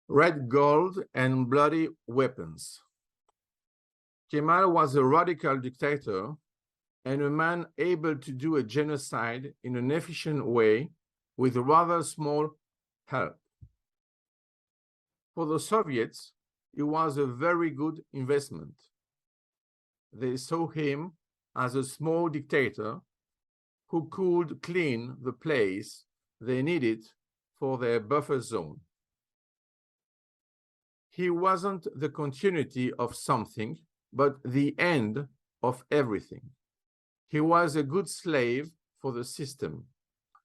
red gold and bloody weapons. Kemal was a radical dictator and a man able to do a genocide in an efficient way with rather small help. For the Soviets, it was a very good investment. They saw him as a small dictator who could clean the place they needed for their buffer zone. He wasn't the continuity of something, but the end of everything. He was a good slave for the system.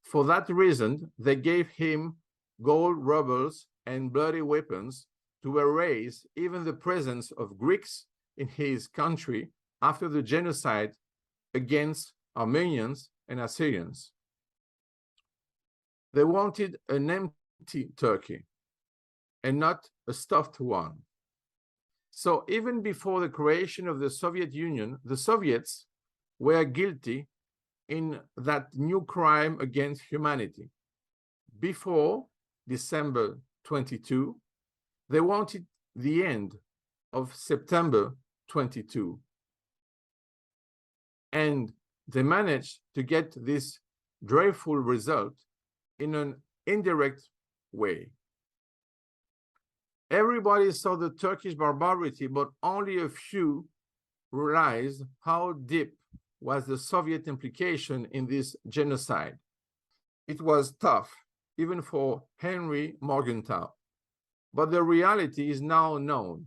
For that reason, they gave him gold rubles and bloody weapons to erase even the presence of Greeks in his country after the genocide against Armenians and Assyrians. They wanted an empty Turkey and not a stuffed one. So even before the creation of the Soviet Union, the Soviets were guilty in that new crime against humanity. Before December 22, they wanted the end of September 22. And they managed to get this dreadful result in an indirect way. Everybody saw the Turkish barbarity, but only a few realized how deep was the Soviet implication in this genocide. It was tough, even for Henry Morgenthau. But the reality is now known,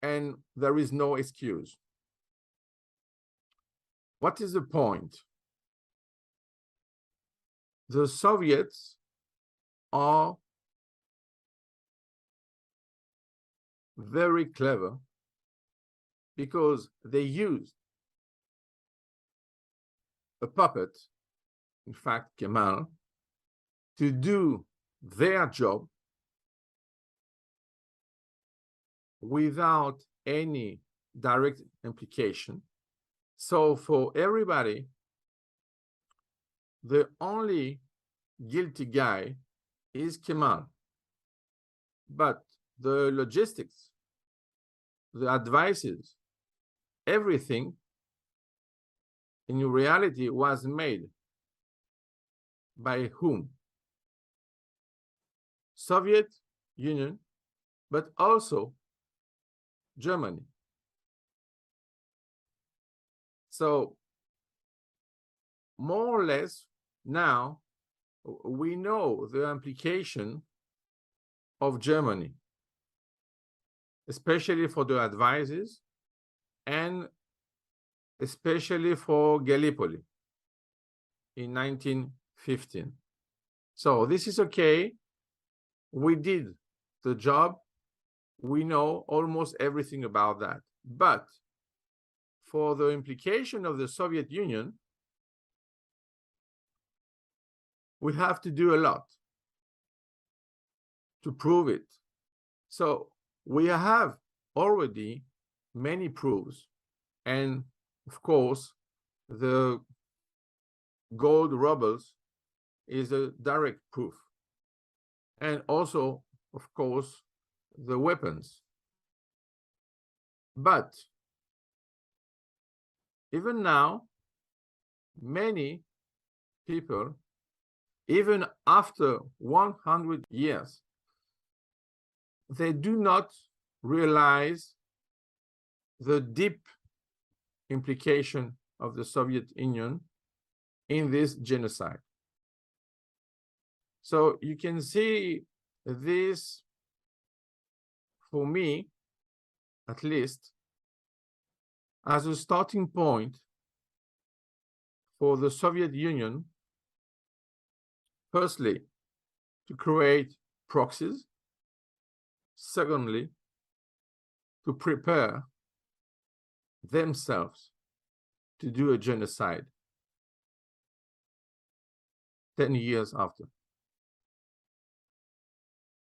and there is no excuse. What is the point? The Soviets are very clever because they used a puppet, in fact, Kemal, to do their job without any direct implication. So for everybody, the only guilty guy is Kemal. But the logistics, the advices, everything in reality was made by whom? Soviet Union, but also Germany. So more or less now we know the implication of Germany, especially for the advices and especially for Gallipoli in 1915. So this is okay. We did the job. We know almost everything about that. But for the implication of the Soviet Union, we have to do a lot to prove it. So we have already many proofs, and of course the gold rubles is a direct proof, and also of course the weapons. But even now, many people, even after 100 years, they do not realize the deep implication of the Soviet Union in this genocide. So you can see this, for me, at least, as a starting point for the Soviet Union, firstly, to create proxies, secondly, to prepare themselves to do a genocide 10 years after.